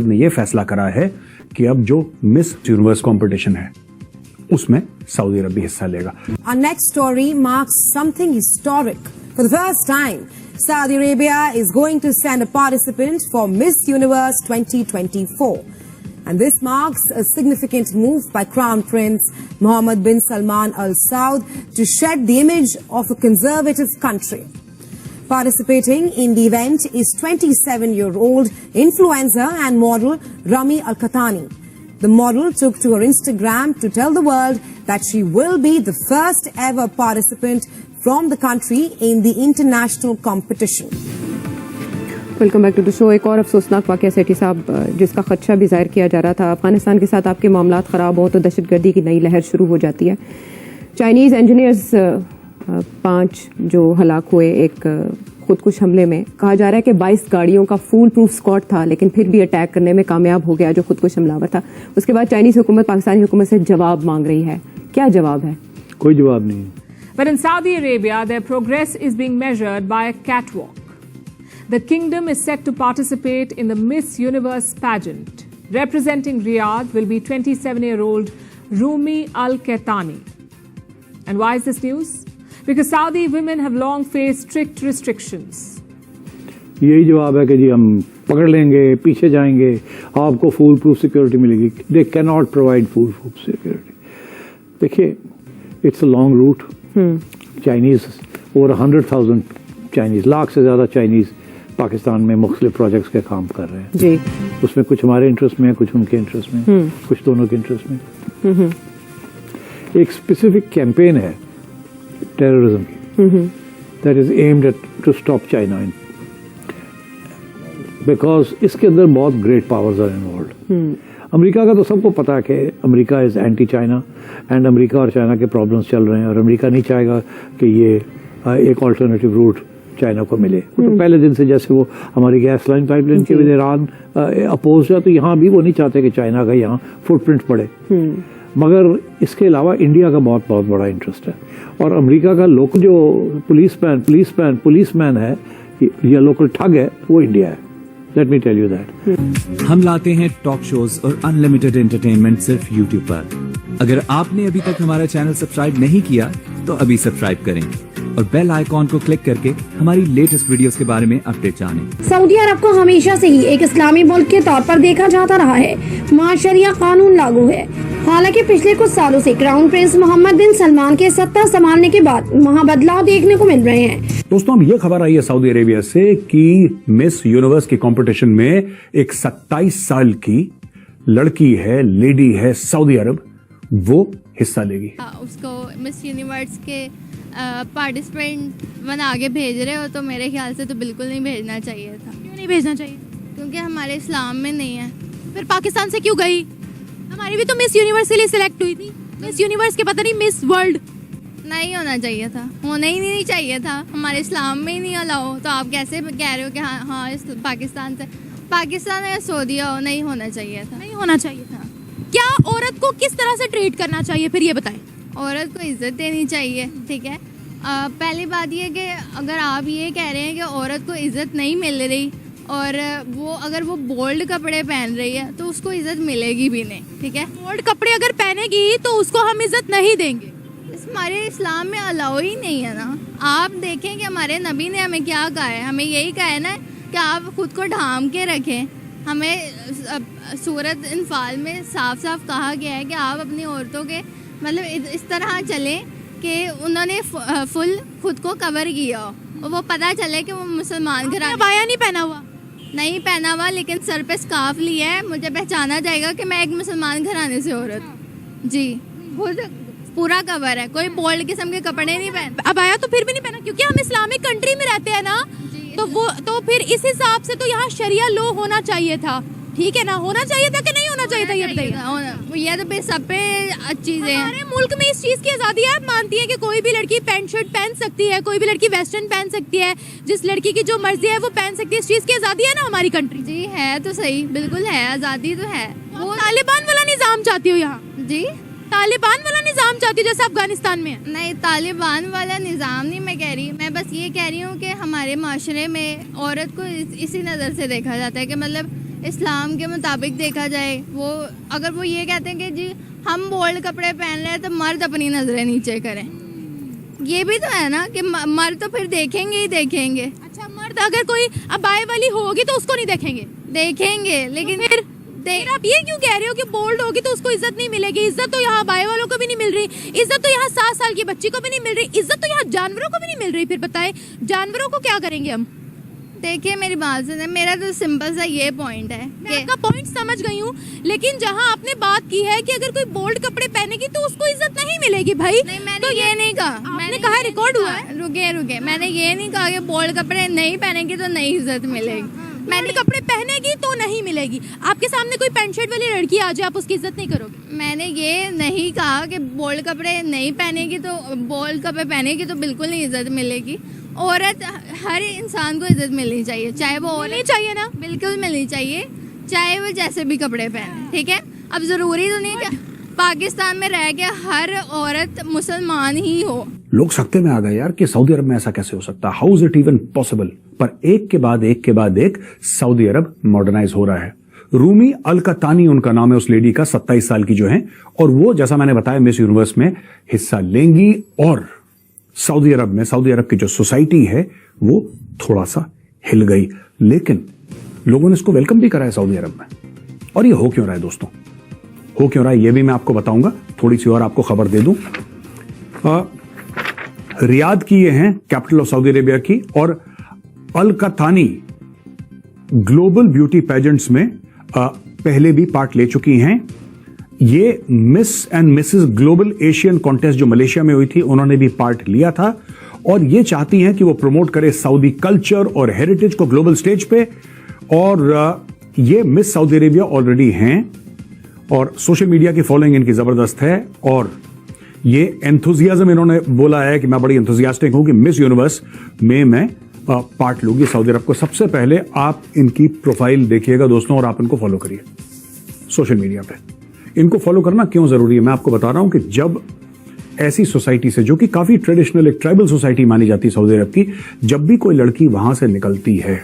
ने यह फैसला करा है कि अब जो मिस यूनिवर्स कंपटीशन है उसमें सऊदी अरब भी हिस्सा लेगा। Our next story marks something historic. For the first time, Saudi Arabia is going to send a participant for Miss Universe 2024. And this marks a significant move by Crown Prince Mohammed bin Salman Al Saud to shed the image of a conservative country. Participating in the event is 27-year-old influencer and model Rami Al Khatani. The model took to her Instagram to tell the world that she will be the first ever participant from the country in the international competition. Welcome back to the show. एक और अफसोसनाक वाक़या सेठी साहब, जिसका खदशा भी जाहिर किया जा रहा था। अफगानिस्तान के साथ आपके मामलात ख़राब हो तो दहशतगर्दी की नई लहर शुरू हो जाती है। चाइनीज़ इंजीनियर्स 5 जो हलाक हुए एक खुदकुश हमले में, कहा जा रहा है कि 22 गाड़ियों का फुल प्रूफ स्क्वाड था, लेकिन फिर भी अटैक करने में कामयाब हो गया जो खुदकुश हमलावर था। उसके बाद चाइनीज़ हुकूमत पाकिस्तानी हुकूमत से जवाब मांग रही है। क्या जवाब है? कोई जवाब नहीं। But in Saudi Arabia, their progress is being measured by a catwalk. The kingdom is set to participate in the Miss Universe pageant. Representing Riyadh will be 27-year-old Rumi Al Khatani. And why is this news? Because Saudi women have long faced strict restrictions. यही जवाब है कि जी हम पकड़ लेंगे, पीछे जाएंगे, आपको फुल प्रूफ सिक्योरिटी मिलेगी। They cannot provide full proof security. देखिए, it's a long route. Chinese over 100,000 Chinese, lakh से ज़्यादा चाइनीज़ पाकिस्तान में मुख्तलिफ प्रोजेक्ट्स के काम कर रहे हैं जी। उसमें कुछ हमारे इंटरेस्ट में है, कुछ उनके इंटरेस्ट में, कुछ दोनों के इंटरेस्ट में। एक स्पेसिफिक कैंपेन है टेररिज्म की, that is aimed at to stop China, because इसके अंदर बहुत great powers are involved. America का तो सबको पता है कि America is anti China and America और चाइना के प्रॉब्लम्स चल रहे हैं और अमेरिका नहीं चाहेगा कि ये एक ऑल्टरनेटिव रूट चाइना को मिले। तो पहले दिन से जैसे वो हमारी गैस लाइन पाइपलाइन के भी ईरान अपोज है, तो यहाँ भी वो नहीं चाहते कि चाइना का यहाँ फुटप्रिंट पड़े। मगर इसके अलावा इंडिया का बहुत बहुत बड़ा इंटरेस्ट है और अमेरिका का लोकल जो पुलिसमैन है या लोकल ठग है वो इंडिया है। Let me tell you that. हम लाते हैं टॉक शोज और अनलिमिटेड एंटरटेनमेंट सिर्फ YouTube पर। अगर आपने अभी तक हमारा चैनल सब्सक्राइब नहीं किया तो अभी सब्सक्राइब करें और बेल आइकॉन को क्लिक करके हमारी लेटेस्ट वीडियोस के बारे में अपडेट जानें। सऊदी अरब को हमेशा से ही एक इस्लामी मुल्क के तौर पर देखा जाता रहा है। वहाँ शरिया कानून लागू है। हालांकि पिछले कुछ सालों से क्राउन प्रिंस मोहम्मद बिन सलमान के सत्ता संभालने के बाद वहाँ बदलाव देखने को मिल रहे हैं। दोस्तों, अब ये खबर आई है सऊदी अरेबिया से कि मिस यूनिवर्स की कंपटीशन में एक 27 साल की लड़की है, लेडी है सऊदी अरब, वो हिस्सा लेगी। उसको मिस यूनिवर्स के पार्टिसिपेंट बना आगे भेज रहे हो तो मेरे ख्याल से तो बिल्कुल नहीं भेजना चाहिए था। क्यों नहीं भेजना चाहिए? क्योंकि हमारे इस्लाम में नहीं है। फिर पाकिस्तान से क्यों गई? हमारी भी तो मिस यूनिवर्स के लिए सिलेक्ट हुई थी। मिस यूनिवर्स के पता नहीं मिस वर्ल्ड नहीं होना चाहिए था, होना ही नहीं चाहिए था। हमारे इस्लाम में ही नहीं अलाउ, तो आप कैसे कह रहे हो कि हाँ इस पाकिस्तान या सऊदी हो, नहीं होना चाहिए था। नहीं होना चाहिए था। क्या औरत को किस तरह से ट्रीट करना चाहिए फिर ये बताएं? औरत को इज्जत देनी चाहिए, ठीक है। पहली बात ये कि अगर आप ये कह रहे हैं कि औरत को इज्जत नहीं मिल रही और अगर वो बोल्ड कपड़े पहन रही है तो उसको इज्जत मिलेगी भी नहीं, ठीक है। बोल्ड कपड़े अगर पहनेगी तो उसको हम इज्जत नहीं देंगे। हमारे इस्लाम में अलाउ ही नहीं है ना। आप देखें कि हमारे नबी ने हमें क्या कहा है, हमें यही कहा है ना कि आप खुद को ढांप के रखें। हमें सूरत इन्फाल में साफ साफ कहा गया है कि आप अपनी औरतों के मतलब इस तरह चलें कि उन्होंने फुल खुद को कवर किया हो और वो पता चले कि वो मुसलमान घराने। अबाया नहीं पहना हुआ, लेकिन सर पे स्कार्फ लिया है, मुझे पहचाना जाएगा कि मैं एक मुसलमान घराने से औरत जी। खुद पूरा कवर है, कोई बोल्ड किस्म के कपड़े नहीं पहन। अबाया तो फिर भी नहीं पहना क्योंकि हम इस्लामिक कंट्री में रहते हैं ना, तो फिर इस हिसाब से तो यहाँ शरिया लॉ होना चाहिए था, ठीक है ना। होना चाहिए था कि नहीं होना चाहिए था ये बताइए। ये तो सब पे चीजें हैं। हमारे मुल्क में इस चीज की आजादी है। आप मानती है कि कोई भी लड़की पैंट शर्ट पहन सकती है, कोई भी लड़की वेस्टर्न पहन सकती है, जिस लड़की की जो मर्जी है वो पहन सकती है। इस चीज की आजादी है ना हमारी कंट्री। जी है तो सही, बिल्कुल है, आजादी तो है। वो तालिबान वाला निजाम चाहती हो यहाँ? जी, तालिबान वाला निजाम चाहती हो जैसे अफगानिस्तान में है? नहीं, तालिबान वाला निजाम नहीं मैं कह रही। मैं बस ये कह रही हूँ कि हमारे माशरे में औरत को इसी नज़र से देखा जाता है कि मतलब इस्लाम के मुताबिक देखा जाए, वो अगर वो ये कहते हैं कि जी हम बोल्ड कपड़े पहन रहे हैं तो मर्द अपनी नजरें नीचे करें, ये भी तो है ना कि मर्द तो फिर देखेंगे ही देखेंगे। अच्छा, मर्द अगर कोई अबाए वाली होगी तो उसको नहीं देखेंगे? देखेंगे, लेकिन फिर आप ये क्यों कह रहे हो कि बोल्ड होगी तो उसको इज्जत नहीं मिलेगी? इज्जत तो यहाँ अबाए वालों को भी नहीं मिल रही, इज्जत तो यहाँ 7 साल की बच्ची को भी नहीं मिल रही, इज्जत तो यहाँ जानवरों को भी नहीं मिल रही। फिर बताएं जानवरों को क्या करेंगे हम? देखिए मेरी बात सुने, मेरा तो सिंपल सा ये पॉइंट है। मैं आपका पॉइंट समझ गई हूँ, लेकिन जहाँ आपने बात की है कि अगर कोई बोल्ड कपड़े पहनेगी तो उसको इज्जत नहीं मिलेगी भाई। नहीं, मैंने तो ये नहीं कहा, मैंने कहा रिकॉर्ड हुआ है। रुके, मैंने ये नहीं कहा कि बोल्ड कपड़े नहीं पहनेगी तो नहीं इज्जत मिलेगी। मैंने कपड़े पहनेगी तो नहीं मिलेगी। आपके सामने कोई पैंट शर्ट वाली लड़की आ जाए, आप उसकी इज्जत नहीं करोगे? मैंने ये नहीं कहा कि बोल्ड कपड़े नहीं पहनेगी तो बोल्ड कपड़े पहनेगी तो बिल्कुल नहीं इज्जत मिलेगी। औरत, हर इंसान को इज्जत मिलनी चाहिए, चाहे वो मिलनी चाहिए ना, बिल्कुल मिलनी चाहिए, चाहे वो जैसे भी कपड़े पहने, ठीक है। अब जरूरी तो नहीं कि पाकिस्तान में रह के हर औरत मुसलमान ही हो। लोग सकते में आ गए यार कि सऊदी अरब में ऐसा कैसे हो सकता है, how is it even possible. पर एक के बाद एक सऊदी अरब मॉडर्नाइज हो रहा है। रूमी अल कतानी उनका नाम है, उस लेडी का, 27 साल की जो है, और वो जैसा मैंने बताया मिस यूनिवर्स में हिस्सा लेंगी। और सऊदी अरब की जो सोसाइटी है वो थोड़ा सा हिल गई, लेकिन लोगों ने इसको वेलकम भी करा है सऊदी अरब में। और ये हो क्यों रहा है दोस्तों, हो क्यों रहा है ये भी मैं आपको बताऊंगा। थोड़ी सी और आपको खबर दे दूं, रियाद की ये हैं कैपिटल ऑफ सऊदी अरेबिया की, और अल कतानी ग्लोबल ब्यूटी पेजेंट्स में पहले भी पार्ट ले चुकी हैं। ये miss and Mrs global Asian contest जो मलेशिया में हुई थी, उन्होंने भी पार्ट लिया था, और ये चाहती हैं कि वो प्रमोट करे सऊदी कल्चर और हेरिटेज को ग्लोबल स्टेज पे। और ये मिस सऊदी अरेबिया ऑलरेडी हैं, और सोशल मीडिया की फॉलोइंग इनकी जबरदस्त है, और ये एंथुजियाज्म इन्होंने बोला है कि मैं बड़ी एंथुजियास्टिक हूं कि मिस यूनिवर्स में मैं पार्ट लूंगी सऊदी अरब को। सबसे पहले आप इनकी प्रोफाइल देखिएगा दोस्तों, और आप इनको फॉलो करिए सोशल मीडिया पे। इनको फॉलो करना क्यों जरूरी है, मैं आपको बता रहा हूं कि जब ऐसी सोसाइटी से, जो कि काफी ट्रेडिशनल एक ट्राइबल सोसाइटी मानी जाती है सऊदी अरब की, जब भी कोई लड़की वहां से निकलती है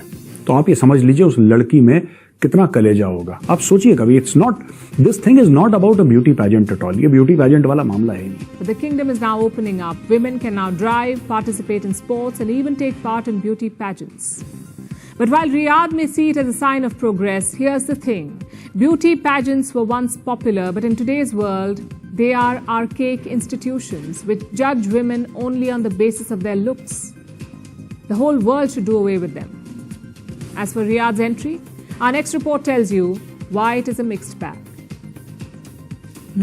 तो आप ये समझ लीजिए उस लड़की में कितना कलेजा होगा। आप सोचिए कभी, it's not, this thing is not about a beauty pageant at all. ये ब्यूटी पैजेंट वाला मामला है नहीं। The kingdom is now opening up. Women can now drive, participate in sports, and even take part in beauty pageants. But while Riyadh may see it as a sign of progress, here's the thing. Beauty pageants were once popular, but in today's world, they are archaic institutions which judge women only on the basis of their looks. The whole world should do away with them. As for Riyadh's entry, our next report tells you why it is a mixed bag.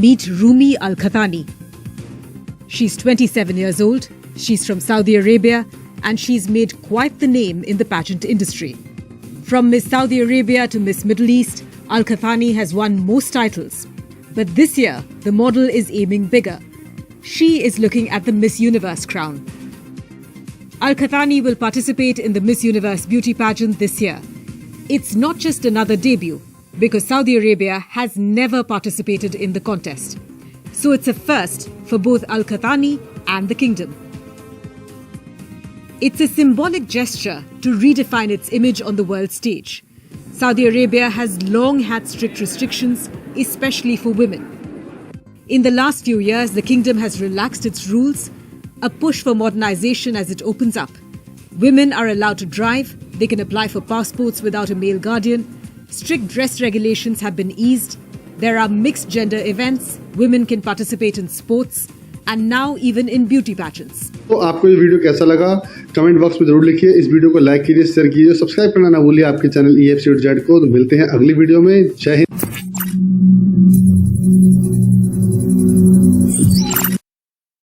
Meet Rumi Al Khatani. She's 27 years old, she's from Saudi Arabia, and she's made quite the name in the pageant industry. From Miss Saudi Arabia to Miss Middle East, Al Khatani has won most titles. But this year, the model is aiming bigger. She is looking at the Miss Universe crown. Al Khatani will participate in the Miss Universe beauty pageant this year. It's not just another debut, because Saudi Arabia has never participated in the contest. So it's a first for both Al Khatani and the kingdom. It's a symbolic gesture to redefine its image on the world stage. Saudi Arabia has long had strict restrictions, especially for women. In the last few years, the kingdom has relaxed its rules, a push for modernization as it opens up. Women are allowed to drive, they can apply for passports without a male guardian, strict dress regulations have been eased, there are mixed gender events, women can participate in sports, and now even in beauty pageants. तो आपको ये video कैसा लगा comment box में जरूर लिखिए। इस video को लाइक कीजिए, शेयर कीजिए, सब्सक्राइब करना ना भूलिए आपके चैनल EFC को। तो मिलते हैं अगली वीडियो में। जय हिंद।